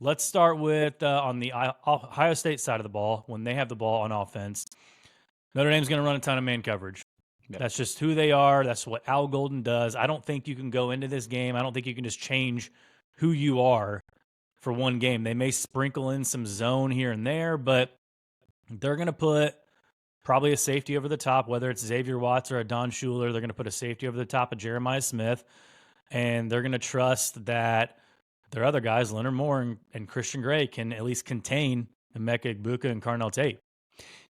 Let's start with on the Ohio State side of the ball. When they have the ball on offense, Notre Dame's going to run a ton of man coverage. Yep. That's just who they are. That's what Al Golden does. I don't think you can go into this game. I don't think you can just change who you are for one game. They may sprinkle in some zone here and there, but they're going to put probably a safety over the top, whether it's Xavier Watts or a Don Schuler. They're going to put a safety over the top of Jeremiah Smith, and they're going to trust that their other guys, Leonard Moore and Christian Gray, can at least contain Emeka Egbuka and Carnell Tate.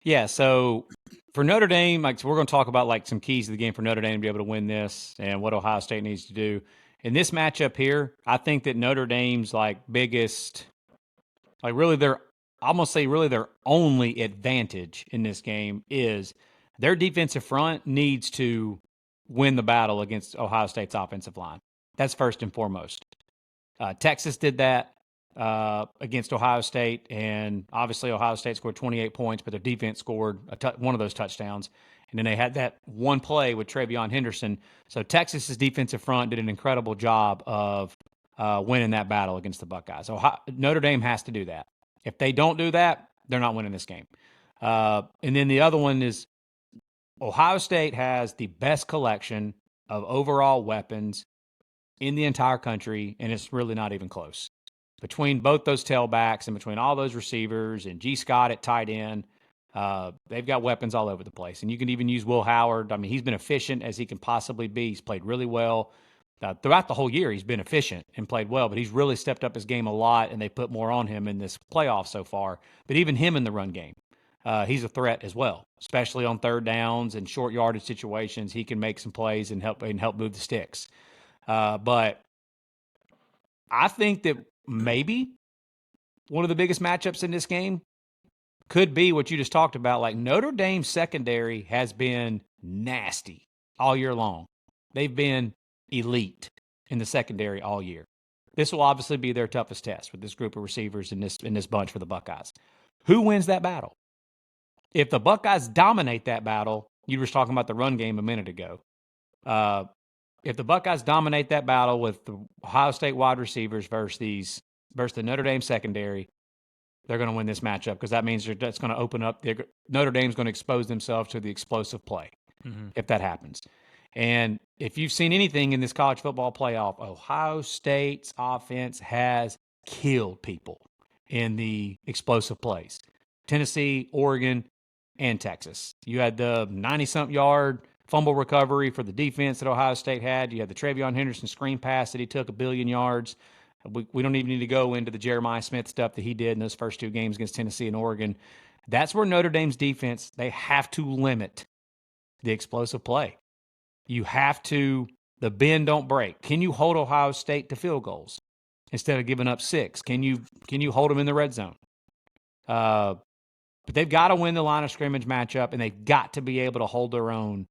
Yeah, so for Notre Dame, so we're going to talk about some keys to the game for Notre Dame to be able to win this and what Ohio State needs to do. In this matchup here, I think that Notre Dame's biggest, really their only advantage in this game is their defensive front needs to win the battle against Ohio State's offensive line. That's first and foremost. Texas did that against Ohio State, and obviously Ohio State scored 28 points, but their defense scored one of those touchdowns. And then they had that one play with Travion Henderson. So Texas's defensive front did an incredible job of winning that battle against the Buckeyes. So Notre Dame has to do that. If they don't do that, they're not winning this game. And then the other one is Ohio State has the best collection of overall weapons in the entire country, and it's really not even close. Between both those tailbacks and between all those receivers and G. Scott at tight end, they've got weapons all over the place. And you can even use Will Howard. I mean, he's been efficient as he can possibly be. He's played really well. Throughout the whole year, he's been efficient and played well, but he's really stepped up his game a lot, and they put more on him in this playoff so far. But even him in the run game, he's a threat as well, especially on third downs and short yardage situations. He can make some plays and help move the sticks. But I think that maybe one of the biggest matchups in this game could be what you just talked about. Like Notre Dame's secondary has been nasty all year long. They've been elite in the secondary all year. This will obviously be their toughest test with this group of receivers in this bunch for the Buckeyes. Who wins that battle? If the Buckeyes dominate that battle, you were talking about the run game a minute ago. If the Buckeyes dominate that battle with the Ohio State wide receivers versus the Notre Dame secondary, they're going to win this matchup because that means that's going to open up. Notre Dame's going to expose themselves to the explosive play if that happens. And if you've seen anything in this college football playoff, Ohio State's offense has killed people in the explosive plays. Tennessee, Oregon, and Texas. You had the 90-something yard fumble recovery for the defense that Ohio State had. You had the Travion Henderson screen pass that he took 1 billion yards. We don't even need to go into the Jeremiah Smith stuff that he did in those first two games against Tennessee and Oregon. That's where Notre Dame's defense, they have to limit the explosive play. You have to, the bend don't break. Can you hold Ohio State to field goals instead of giving up 6? Can you hold them in the red zone? But they've got to win the line of scrimmage matchup, and they've got to be able to hold their own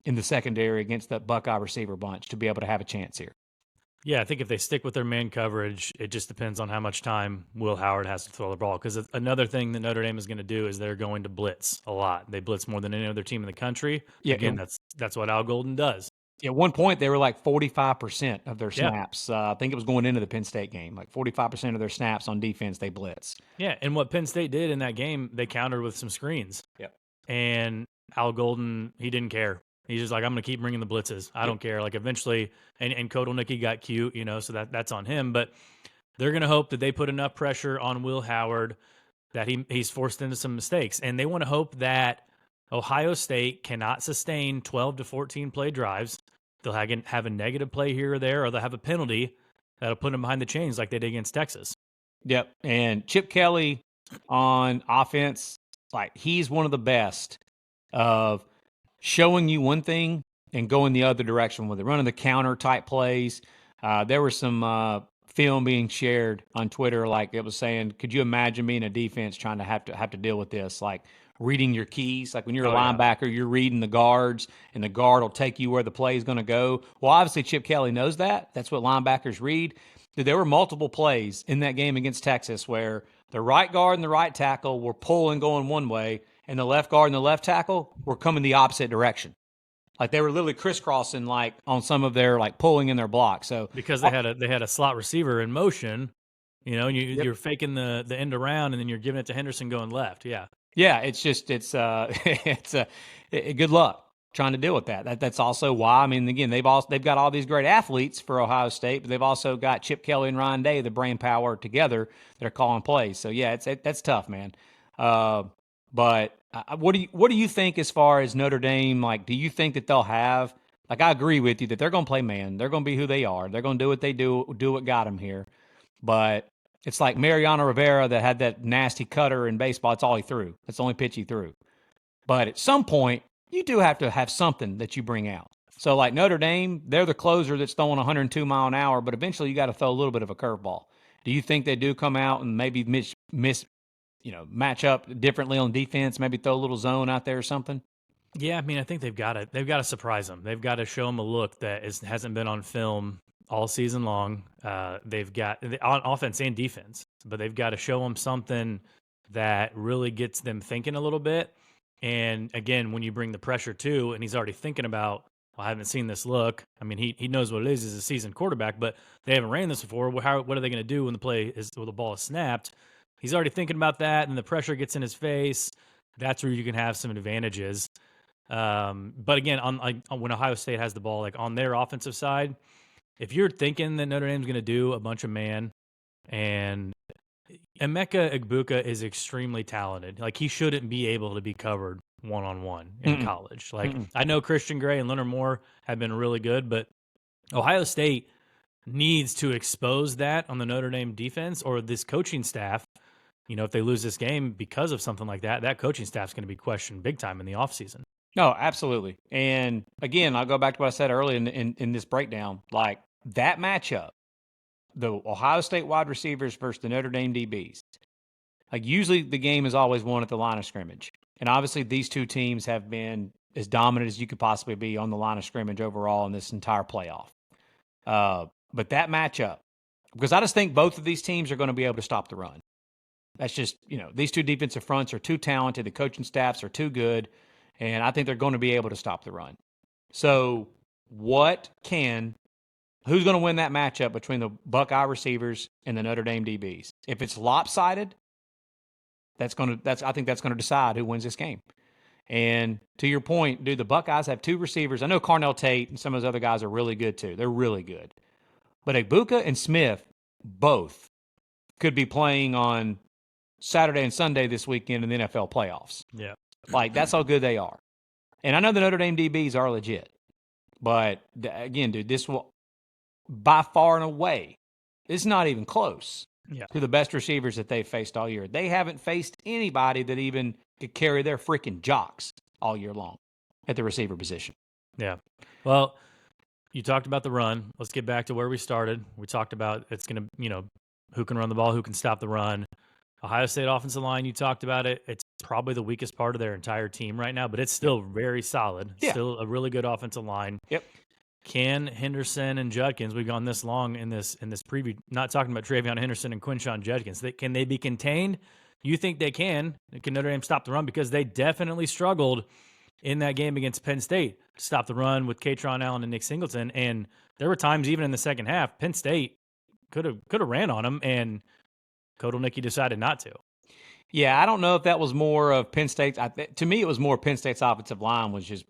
in the secondary against that Buckeye receiver bunch to be able to have a chance here. Yeah, I think if they stick with their man coverage, it just depends on how much time Will Howard has to throw the ball. Because another thing that Notre Dame is going to do is they're going to blitz a lot. They blitz more than any other team in the country. Yeah, again, that's what Al Golden does. At one point, they were like 45% of their snaps. I think it was going into the Penn State game. Like 45% of their snaps on defense, they blitz. Yeah, and what Penn State did in that game, they countered with some screens. Yep. And Al Golden, he didn't care. He's just like, I'm going to keep bringing the blitzes. I don't care. Like eventually, and Kodal got cute, so that's on him. But they're going to hope that they put enough pressure on Will Howard that he's forced into some mistakes. And they want to hope that Ohio State cannot sustain 12 to 14 play drives. They'll have a negative play here or there, or they'll have a penalty that'll put them behind the chains like they did against Texas. Yep. And Chip Kelly on offense, he's one of the best of showing you one thing and going the other direction with it, running the counter type plays. There was some film being shared on Twitter, it was saying, could you imagine being a defense trying to have to deal with this, reading your keys, when you're a linebacker, you're reading the guards, and the guard will take you where the play is going to go. Well, obviously Chip Kelly knows that. That's what linebackers read. There were multiple plays in that game against Texas where the right guard and the right tackle were pulling going one way, and the left guard and the left tackle were coming the opposite direction. They were literally crisscrossing on some of their pulling in their block. So because they had a slot receiver in motion, and Yep. you're faking the end around, and then you're giving it to Henderson going left. Yeah. Yeah, it's just it's good luck trying to deal with that. That's also why, I mean, again, they've got all these great athletes for Ohio State, but they've also got Chip Kelly and Ryan Day, the brain power together, that are calling plays. So yeah, that's tough, man. But what do you think as far as Notre Dame? Like, do you think that they'll have? Like, I agree with you that they're going to play man. They're going to be who they are. They're going to do what they do what got them here. But it's like Mariano Rivera that had that nasty cutter in baseball. It's all he threw. That's the only pitch he threw. But at some point, you do have to have something that you bring out. So like Notre Dame, they're the closer that's throwing 102 mile an hour, but eventually you got to throw a little bit of a curveball. Do you think they do come out and maybe match up differently on defense, maybe throw a little zone out there or something? Yeah, I mean, I think they've got to surprise them. They've got to show them a look that hasn't been on film all season long. They've got on offense and defense, but they've got to show them something that really gets them thinking a little bit. And again, when you bring the pressure too, and he's already thinking about, well, I haven't seen this look. I mean, he knows what it is as a seasoned quarterback, but they haven't ran this before. What are they going to do when the ball is snapped? He's already thinking about that, and the pressure gets in his face. That's where you can have some advantages. But again, when Ohio State has the ball, like on their offensive side, if you're thinking that Notre Dame's going to do a bunch of man, and Emeka Egbuka is extremely talented, like he shouldn't be able to be covered one-on-one in college. Like I know Christian Gray and Leonard Moore have been really good, but Ohio State needs to expose that on the Notre Dame defense, or this coaching staff. If they lose this game because of something like that, that coaching staff's going to be questioned big time in the offseason. No, absolutely. And again, I'll go back to what I said earlier in this breakdown. Like that matchup, the Ohio State wide receivers versus the Notre Dame DBs. Like usually the game is always won at the line of scrimmage. And obviously these two teams have been as dominant as you could possibly be on the line of scrimmage overall in this entire playoff. But that matchup, because I just think both of these teams are going to be able to stop the run. That's just, these two defensive fronts are too talented. The coaching staffs are too good. And I think they're going to be able to stop the run. So who's going to win that matchup between the Buckeye receivers and the Notre Dame DBs? If it's lopsided, I think that's going to decide who wins this game. And to your point, dude, the Buckeyes have two receivers. I know Carnell Tate and some of those other guys are really good too. They're really good. But Egbuka and Smith both could be playing on Saturday and Sunday this weekend in the NFL playoffs. Yeah. Like, that's how good they are. And I know the Notre Dame DBs are legit. But, again, dude, this will, by far and away, it's not even close to the best receivers that they've faced all year. They haven't faced anybody that even could carry their freaking jocks all year long at the receiver position. Yeah. Well, you talked about the run. Let's get back to where we started. We talked about it's going to, who can run the ball, who can stop the run. Ohio State offensive line, you talked about it. It's probably the weakest part of their entire team right now, but it's still very solid. Yeah. Still a really good offensive line. Yep. Can Henderson and Judkins, we've gone this long in this preview, not talking about Travion Henderson and Quinshon Judkins, can they be contained? You think they can? Can Notre Dame stop the run? Because they definitely struggled in that game against Penn State to stop the run with Katron Allen and Nick Singleton. And there were times even in the second half, Penn State could have ran on them, and Kotelnicki decided not to. Yeah, I don't know if that was more of Penn State's. To me, it was more Penn State's offensive line was just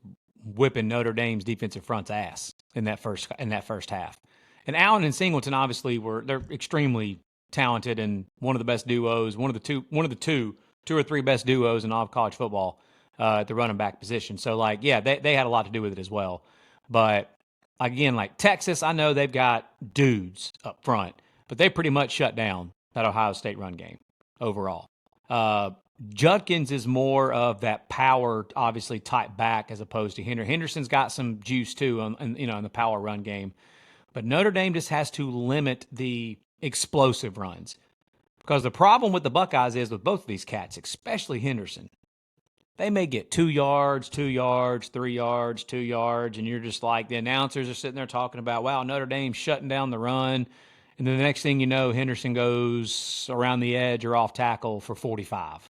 whipping Notre Dame's defensive front's ass in that first half. And Allen and Singleton obviously they're extremely talented and one of the best duos, one of the two or three best duos in all of college football at the running back position. So they had a lot to do with it as well. But again, like Texas, I know they've got dudes up front, but they pretty much shut down that Ohio State run game overall. Judkins is more of that power, obviously, type back as opposed to Henderson's got some juice too in the power run game. But Notre Dame just has to limit the explosive runs. Because the problem with the Buckeyes is with both of these cats, especially Henderson, they may get 2 yards, 2 yards, 3 yards, 2 yards, and you're just like, the announcers are sitting there talking about, wow, Notre Dame's shutting down the run. And then the next thing you know, Henderson goes around the edge or off tackle for 45.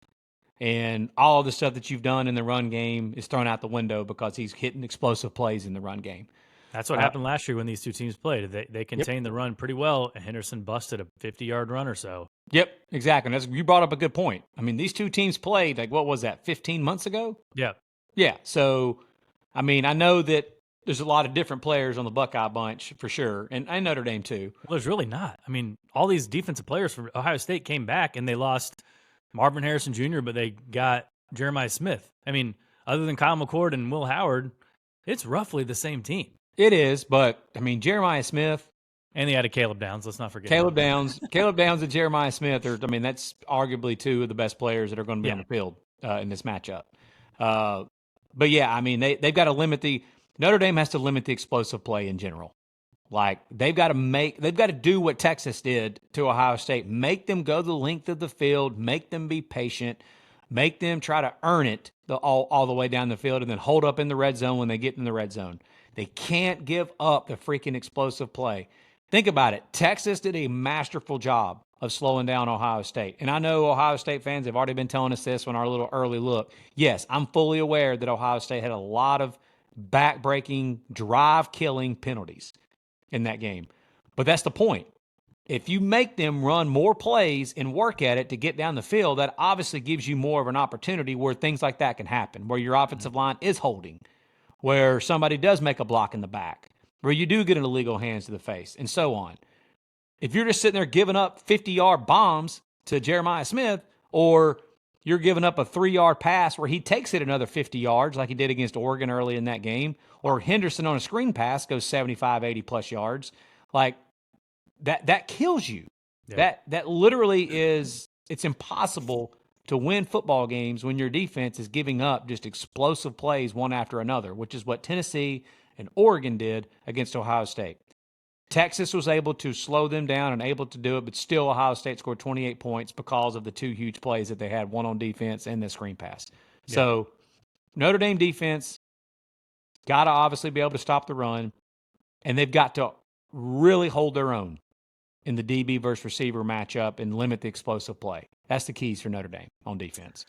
And all of the stuff that you've done in the run game is thrown out the window because he's hitting explosive plays in the run game. That's what happened last year when these two teams played. They Yep. contained the run pretty well, and Henderson busted a 50-yard run or so. Yep, exactly. And you brought up a good point. I mean, these two teams played, like, what was that, 15 months ago? Yeah. Yeah. So, I mean, I know that there's a lot of different players on the Buckeye bunch for sure, and Notre Dame too. Well, there's really not. I mean, all these defensive players from Ohio State came back, and they lost Marvin Harrison Jr., but they got Jeremiah Smith. I mean, other than Kyle McCord and Will Howard, it's roughly the same team. It is, but, I mean, Jeremiah Smith. And they added Caleb Downs. Let's not forget Caleb Downs. Caleb Downs and Jeremiah Smith are, I mean, that's arguably two of the best players that are going to be on the field in this matchup. But, yeah, I mean, they've got to Notre Dame has to limit the explosive play in general. Like, they've got to do what Texas did to Ohio State. Make them go the length of the field, make them be patient, make them try to earn it all the way down the field, and then hold up in the red zone when they get in the red zone. They can't give up the freaking explosive play. Think about it. Texas did a masterful job of slowing down Ohio State. And I know Ohio State fans have already been telling us this on our little early look. Yes, I'm fully aware that Ohio State had a lot of back-breaking, drive-killing penalties in that game. But that's the point. If you make them run more plays and work at it to get down the field, that obviously gives you more of an opportunity where things like that can happen, where your offensive line is holding, where somebody does make a block in the back, where you do get an illegal hands to the face, and so on. If you're just sitting there giving up 50-yard bombs to Jeremiah Smith, or you're giving up a 3-yard pass where he takes it another 50 yards like he did against Oregon early in that game, or Henderson on a screen pass goes 75, 80-plus yards, like that kills you. Yeah. That literally is – it's impossible to win football games when your defense is giving up just explosive plays one after another, which is what Tennessee and Oregon did against Ohio State. Texas was able to slow them down and able to do it, but still Ohio State scored 28 points because of the two huge plays that they had, one on defense and the screen pass. Yeah. So Notre Dame defense got to obviously be able to stop the run, and they've got to really hold their own in the DB versus receiver matchup and limit the explosive play. That's the keys for Notre Dame on defense.